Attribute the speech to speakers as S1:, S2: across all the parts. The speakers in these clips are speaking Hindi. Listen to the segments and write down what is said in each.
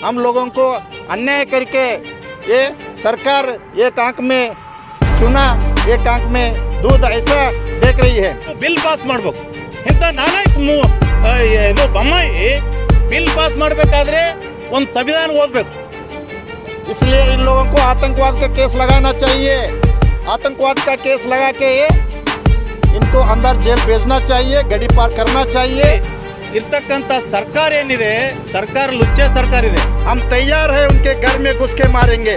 S1: हम लोगों को अन्याय करके ये सरकार एक आंख में चुना एक आंख में दूध ऐसा देख रही है।
S2: ಬಿಲ್ ಪಾಸ್ ಮಾಡಬೇಕು ಇಂತ ನಾಲ್ಕು ಇದು ಬೊಮ್ಮಾಯಿ ಬಿಲ್ ಪಾಸ್ ಮಾಡಬೇಕಾದ್ರೆ ಒಂದು ಸಂವಿಧಾನ ಓದಬೇಕು।
S1: इसलिए इन लोगों को आतंकवाद का केस लगाना चाहिए। आतंकवाद का केस लगा के इनको अंदर जेल भेजना चाहिए, गड़ी पार करना चाहिए।
S2: ಇರ್ತಕ್ಕಂಥ ಸರ್ಕಾರ ಏನಿದೆ ಸರ್ಕಾರ ಲುಚ್ಚೆ ಸರ್ಕಾರ ಇದೆ।
S1: हम तैयार है उनके घर में घुस के मारेंगे,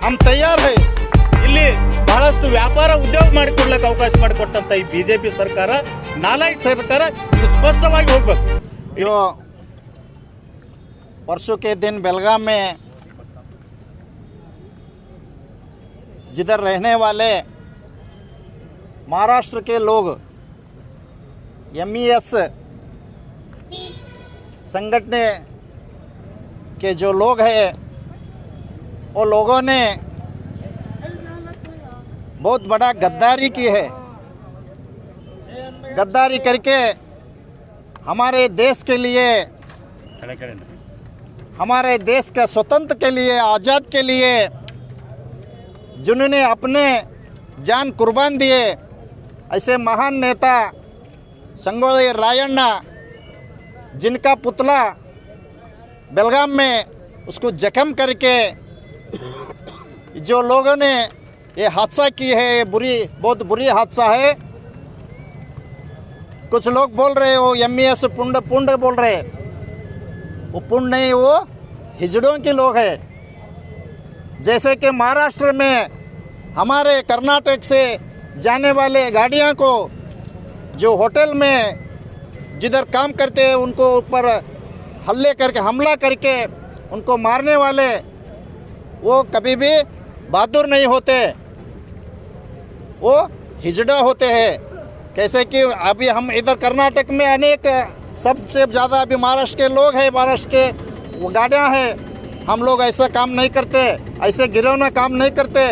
S1: हम तैयार है।
S2: ಇಲ್ಲಿ ಬಹಳಷ್ಟು ವ್ಯಾಪಾರ ಉದ್ಯೋಗ ಮಾಡಿಕೊಡ್ಲಿಕ್ಕೆ ಅವಕಾಶ ಮಾಡಿಕೊಟ್ಟಂತ ಈ ಬಿಜೆಪಿ ಸರ್ಕಾರ ನಾಲಾಯಕ ಸರ್ಕಾರ ಇದು ಸ್ಪಷ್ಟವಾಗಿ ಹೋಗ್ಬೇಕು।
S1: जो परसों के दिन बेलगाम में जिधर रहने वाले महाराष्ट्र के लोग MES संगठन के जो लोग हैं वो लोगों ने बहुत बड़ा गद्दारी की है। गद्दारी करके हमारे देश के लिए, हमारे देश का स्वतंत्र के लिए, आज़ाद के लिए जिन्होंने अपने जान कुर्बान दिए, ऐसे महान नेता संगोली रायण्णा जिनका पुतला बेलगाम में उसको जख्म करके जो लोगों ने ये हादसा की है, ये बहुत बुरी हादसा है। कुछ लोग बोल रहे हो MES पुंड बोल रहे, वो पुंड नहीं, वो हिजड़ों के लोग हैं। जैसे कि महाराष्ट्र में हमारे कर्नाटक से जाने वाले गाड़ियां को जो होटल में जिधर काम करते हैं उनको ऊपर हमला करके उनको मारने वाले वो कभी भी बहादुर नहीं होते, वो हिजड़ा होते हैं। कैसे कि अभी हम इधर कर्नाटक में अनेक सबसे ज़्यादा अभी महाराष्ट्र के लोग हैं, महाराष्ट्र के वो गाड़ियाँ हैं। हम लोग ऐसा काम नहीं करते, ऐसे गिरौना काम नहीं करते,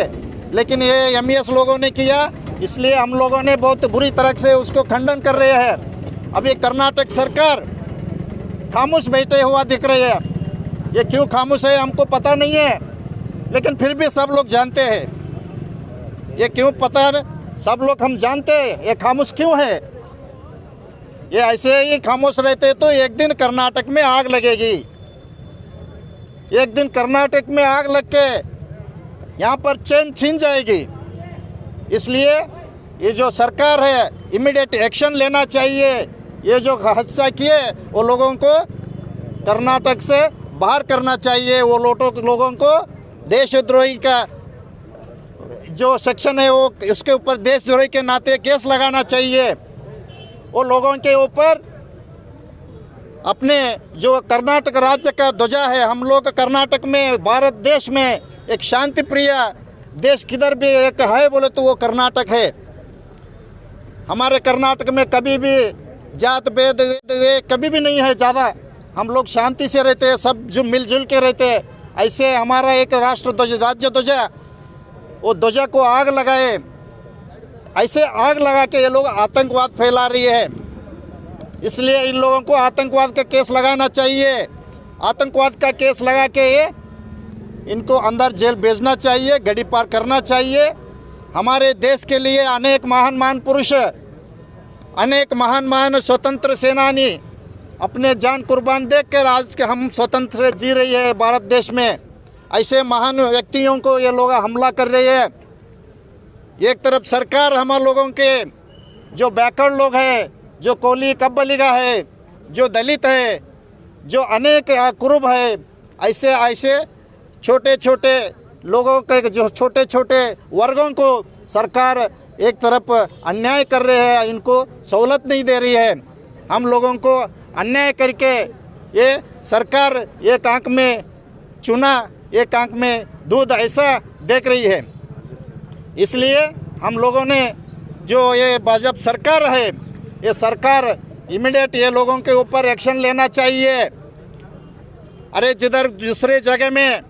S1: लेकिन ये MES लोगों ने किया, इसलिए हम लोगों ने बहुत बुरी तरह से उसको खंडन कर रहे हैं। अभी कर्नाटक सरकार खामोश बैठे हुआ दिख रही है। ये क्यों खामोश है हमको पता नहीं है, लेकिन फिर भी सब लोग जानते हैं। ये क्यों पता है, सब लोग हम जानते हैं ये खामोश क्यों है। ये ऐसे ही खामोश रहते तो एक दिन कर्नाटक में आग लगेगी, एक दिन कर्नाटक में आग लग के यहाँ पर चैन छीन जाएगी। इसलिए ये जो सरकार है इमीडिएट एक्शन लेना चाहिए। ये जो हादसा किए वो लोगों को कर्नाटक से बाहर करना चाहिए। वो लोगों को देशद्रोही का जो सेक्शन है वो उसके ऊपर देशद्रोही के नाते केस लगाना चाहिए। वो लोगों के ऊपर अपने जो कर्नाटक राज्य का ध्वजा है, हम लोग कर्नाटक में भारत देश में एक शांति प्रिय देश किधर भी एक है बोले तो वो कर्नाटक है। हमारे कर्नाटक में कभी भी जात भेद कभी भी नहीं है ज़्यादा, हम लोग शांति से रहते हैं, सब जो मिलजुल के रहते हैं। ऐसे हमारा एक राष्ट्र ध्वज राज्य ध्वजा, वो ध्वजा को आग लगाए, ऐसे आग लगा के ये लोग आतंकवाद फैला रही है। इसलिए इन लोगों को आतंकवाद का केस लगाना चाहिए। आतंकवाद का केस लगा के इनको अंदर जेल भेजना चाहिए, गड़ी पार करना चाहिए। हमारे देश के लिए अनेक महान पुरुष, अनेक महान स्वतंत्र सेनानी अपने जान कुर्बान देख कर आज के हम स्वतंत्र जी रही है भारत देश में। ऐसे महान व्यक्तियों को ये लोग हमला कर रहे हैं। एक तरफ सरकार हम लोगों के जो बैकवर्ड लोग हैं, जो कोली कब्बलिगा है, जो दलित है, जो अनेक कुरुब है, ऐसे छोटे छोटे लोगों के जो छोटे छोटे वर्गों को सरकार एक तरफ अन्याय कर रहे हैं, इनको सहूलत नहीं दे रही है। हम लोगों को अन्याय करके ये सरकार एक आंख में चुना एक आंख में दूध ऐसा देख रही है। इसलिए हम लोगों ने जो ये भाजपा सरकार है, ये सरकार इमीडिएट ये लोगों के ऊपर एक्शन लेना चाहिए। अरे जिधर दूसरे जगह में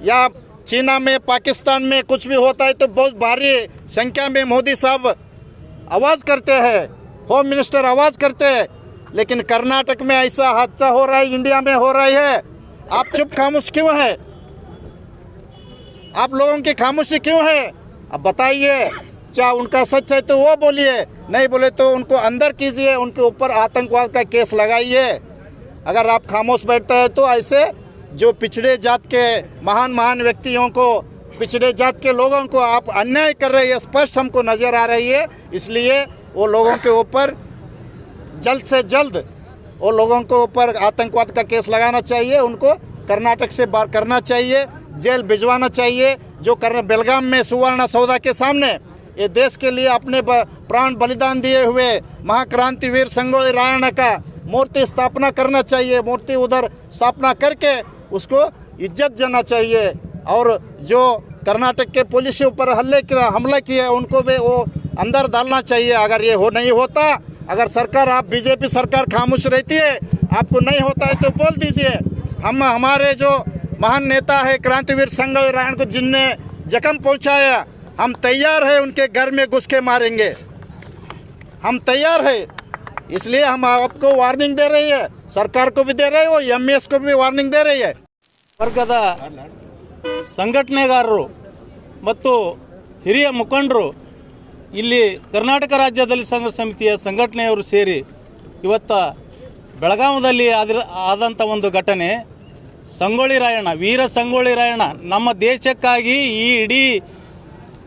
S1: या चीना में, पाकिस्तान में कुछ भी होता है तो बहुत भारी संख्या में मोदी साहब आवाज़ करते हैं, होम मिनिस्टर आवाज़ करते हैं, लेकिन कर्नाटक में ऐसा हादसा हो रहा है, इंडिया में हो रही है, आप चुप खामोश क्यों है? आप लोगों की खामोशी क्यों है? अब बताइए, चाहे उनका सच है तो वो बोलिए, नहीं बोले तो उनको अंदर कीजिए, उनके ऊपर आतंकवाद का केस लगाइए। अगर आप खामोश बैठते हैं तो ऐसे जो पिछड़े जात के महान व्यक्तियों को, पिछड़े जात के लोगों को आप अन्याय कर रहे हैं, स्पष्ट हमको नज़र आ रही है। इसलिए वो लोगों के ऊपर जल्द से जल्द वो लोगों को ऊपर आतंकवाद का केस लगाना चाहिए, उनको कर्नाटक से बाहर करना चाहिए, जेल भिजवाना चाहिए। जो बेलगाम में सुवर्ण सौदा के सामने ये देश के लिए अपने प्राण बलिदान दिए हुए महाक्रांतिवीर संगोली रायण्ण का मूर्ति स्थापना करना चाहिए, मूर्ति उधर स्थापना करके उसको इज्जत देना चाहिए। और जो कर्नाटक के पुलिस के ऊपर हमला किया उनको भी वो अंदर डालना चाहिए। अगर ये नहीं होता, अगर सरकार, आप बीजेपी सरकार खामोश रहती है, आपको नहीं होता है तो बोल दीजिए। हमारे जो महान नेता है क्रांतिवीर संगोली रायण्ण को जिनने जख्म पहुंचाया, हम तैयार है उनके घर में घुस के मारेंगे, हम तैयार है। इसलिए हम आपको वार्निंग दे रही है, सरकार को भी दे रहे हैं, वो एमएस को भी वार्निंग दे रही है।
S2: ವರ್ಗದ ಸಂಘಟನೆಗಾರರು ಮತ್ತು ಹಿರಿಯ ಮುಖಂಡರು ಇಲ್ಲಿ ಕರ್ನಾಟಕ ರಾಜ್ಯ ದಲಿತ ಸಂಘರ್ಷ ಸಮಿತಿಯ ಸಂಘಟನೆಯವರು ಸೇರಿ ಇವತ್ತು ಬೆಳಗಾವಿಯಲ್ಲಿ ಆದಂಥ ಒಂದು ಘಟನೆ, ಸಂಗೊಳ್ಳಿ ರಾಯಣ್ಣ, ವೀರ ಸಂಗೊಳ್ಳಿ ರಾಯಣ್ಣ ನಮ್ಮ ದೇಶಕ್ಕಾಗಿ ಈ ಇಡೀ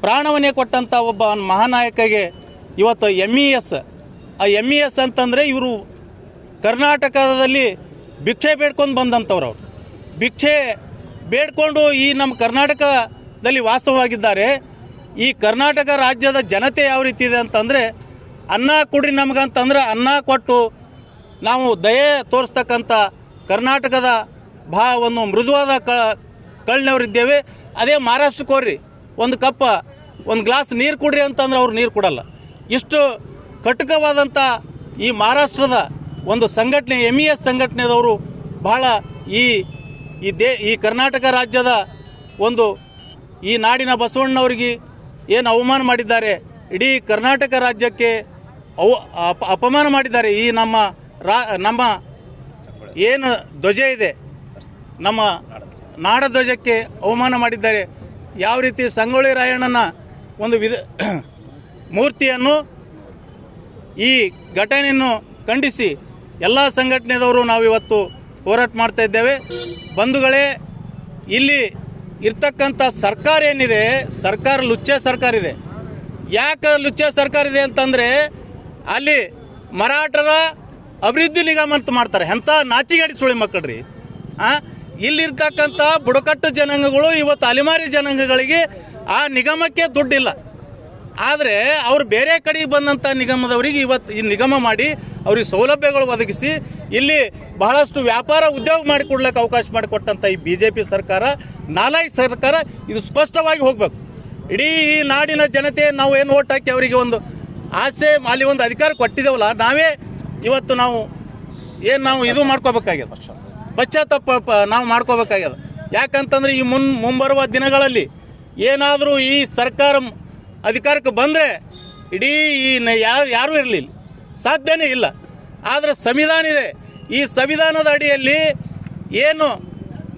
S2: ಪ್ರಾಣವನ್ನೇ ಕೊಟ್ಟಂಥ ಒಬ್ಬ ಮಹಾನಾಯಕಗೆ ಇವತ್ತು MES, ಆ MES ಅಂತಂದರೆ ಇವರು ಕರ್ನಾಟಕದಲ್ಲಿ ಭಿಕ್ಷೆ ಬೇಡ್ಕೊಂಡು ಬಂದಂಥವ್ರು. ಅವರು ಭಿಕ್ಷೆ ಬೇಡ್ಕೊಂಡು ಈ ನಮ್ಮ ಕರ್ನಾಟಕದಲ್ಲಿ ವಾಸವಾಗಿದ್ದಾರೆ. ಈ ಕರ್ನಾಟಕ ರಾಜ್ಯದ ಜನತೆ ಯಾವ ರೀತಿ ಇದೆ ಅಂತಂದರೆ, ಅನ್ನ ಕೊಡ್ರಿ ನಮಗಂತಂದ್ರೆ ಅನ್ನ ಕೊಟ್ಟು ನಾವು ದಯೆ ತೋರಿಸ್ತಕ್ಕಂಥ ಕರ್ನಾಟಕದ ಒಂದು ಮೃದುವಾದ ಕಳ್ನವರಿದ್ದೇವೆ. ಅದೇ ಮಹಾರಾಷ್ಟ್ರಕ್ಕೆ ಹೋಗ್ರಿ, ಒಂದು ಕಪ್ಪ ಒಂದು ಗ್ಲಾಸ್ ನೀರು ಕೊಡ್ರಿ ಅಂತಂದ್ರೆ ಅವ್ರು ನೀರು ಕೊಡಲ್ಲ. ಇಷ್ಟು ಕಟುಕವಾದಂಥ ಈ ಮಹಾರಾಷ್ಟ್ರದ ಒಂದು ಸಂಘಟನೆ, MES ಸಂಘಟನೆದವರು ಬಹಳ ಈ ಕರ್ನಾಟಕ ರಾಜ್ಯದ ಒಂದು ಈ ನಾಡಿನ ಬಸವಣ್ಣವ್ರಿಗೆ ಏನು ಅವಮಾನ ಮಾಡಿದ್ದಾರೆ, ಇಡೀ ಕರ್ನಾಟಕ ರಾಜ್ಯಕ್ಕೆ ಅಪಮಾನ ಮಾಡಿದ್ದಾರೆ. ಈ ನಮ್ಮ ಏನು ಧ್ವಜ ಇದೆ, ನಮ್ಮ ನಾಡ ಧ್ವಜಕ್ಕೆ ಅವಮಾನ ಮಾಡಿದ್ದಾರೆ. ಯಾವ ರೀತಿ ಸಂಗೊಳ್ಳಿ ರಾಯಣ್ಣನ ಒಂದು ಮೂರ್ತಿಯನ್ನು, ಈ ಘಟನೆಯನ್ನು ಖಂಡಿಸಿ ಎಲ್ಲ ಸಂಘಟನೆದವರು ನಾವಿವತ್ತು ಹೋರಾಟ ಮಾಡ್ತಾ ಇದ್ದೇವೆ. ಬಂಧುಗಳೇ, ಇಲ್ಲಿ ಇರ್ತಕ್ಕಂಥ ಸರ್ಕಾರ ಏನಿದೆ, ಸರ್ಕಾರ ಲುಚ್ಚೆ ಸರ್ಕಾರ ಇದೆ. ಯಾಕೆ ಲುಚ್ಚೆ ಸರ್ಕಾರ ಇದೆ ಅಂತಂದರೆ, ಅಲ್ಲಿ ಮರಾಠರ ಅಭಿವೃದ್ಧಿ ನಿಗಮ ಅಂತ ಮಾಡ್ತಾರೆ. ಎಂಥ ನಾಚಿಗಾಡಿ ಸುಳಿ ಮಕ್ಕಳ್ರಿ. ಇಲ್ಲಿರ್ತಕ್ಕಂಥ ಬುಡಕಟ್ಟು ಜನಾಂಗಗಳು ಇವತ್ತು ಅಲೆಮಾರಿ ಜನಾಂಗಗಳಿಗೆ ಆ ನಿಗಮಕ್ಕೆ ದುಡ್ಡಿಲ್ಲ. ಆದರೆ ಅವರು ಬೇರೆ ಕಡೆಗೆ ಬಂದಂಥ ನಿಗಮದವರಿಗೆ ಇವತ್ತು ಈ ನಿಗಮ ಮಾಡಿ ಅವ್ರಿಗೆ ಸೌಲಭ್ಯಗಳು ಒದಗಿಸಿ ಇಲ್ಲಿ ಬಹಳಷ್ಟು ವ್ಯಾಪಾರ ಉದ್ಯೋಗ ಮಾಡಿಕೊಡ್ಲಿಕ್ಕೆ ಅವಕಾಶ ಮಾಡಿಕೊಟ್ಟಂಥ ಈ BJP ಸರ್ಕಾರ, ನಾಲಾಯಕ್ ಸರ್ಕಾರ, ಇದು ಸ್ಪಷ್ಟವಾಗಿ ಹೋಗಬೇಕು. ಇಡೀ ಈ ನಾಡಿನ ಜನತೆ ನಾವು ಏನು ಓಟ್ ಹಾಕಿ ಅವರಿಗೆ ಒಂದು ಆಸೆ, ಅಲ್ಲಿ ಒಂದು ಅಧಿಕಾರ ಕೊಟ್ಟಿದ್ದೇವಲ್ಲ, ನಾವೇ ಇವತ್ತು ನಾವು ಇದು ಮಾಡ್ಕೋಬೇಕಾಗ್ಯದ, ಪಶ್ಚಾತ್ತಾಪ ನಾವು ಮಾಡ್ಕೋಬೇಕಾಗ್ಯದ. ಯಾಕಂತಂದ್ರೆ ಈ ಮುಂಬರುವ ದಿನಗಳಲ್ಲಿ ಏನಾದರೂ ಈ ಸರ್ಕಾರ ಅಧಿಕಾರಕ್ಕೆ ಬಂದರೆ ಇಡೀ ಯಾರೂ ಇರಲಿಲ್ಲ, ಸಾಧ್ಯನೇ ಇಲ್ಲ. ಆದರೆ ಸಂವಿಧಾನ ಇದೆ, ಈ ಸಂವಿಧಾನದ ಅಡಿಯಲ್ಲಿ ಏನು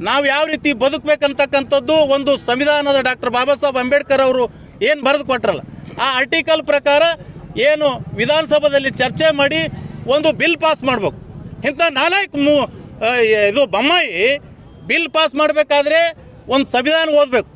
S2: ನಾವು ಯಾವ ರೀತಿ ಬದುಕಬೇಕಂತಕ್ಕಂಥದ್ದು ಒಂದು ಸಂವಿಧಾನದ ಡಾಕ್ಟರ್ ಬಾಬಾ ಸಾಹೇಬ್ ಅಂಬೇಡ್ಕರ್ ಅವರು ಏನು ಬರೆದು ಕೊಟ್ರಲ್ಲ, ಆ ಆರ್ಟಿಕಲ್ ಪ್ರಕಾರ ಏನು ವಿಧಾನಸಭೆಯಲ್ಲಿ ಚರ್ಚೆ ಮಾಡಿ ಒಂದು ಬಿಲ್ ಪಾಸ್ ಮಾಡಬೇಕು. ಇಂಥ ನಾಲಾಯಕ್ ಇದು ಬೊಮ್ಮಾಯಿ ಬಿಲ್ ಪಾಸ್ ಮಾಡಬೇಕಾದ್ರೆ ಒಂದು ಸಂವಿಧಾನ ಓದಬೇಕು.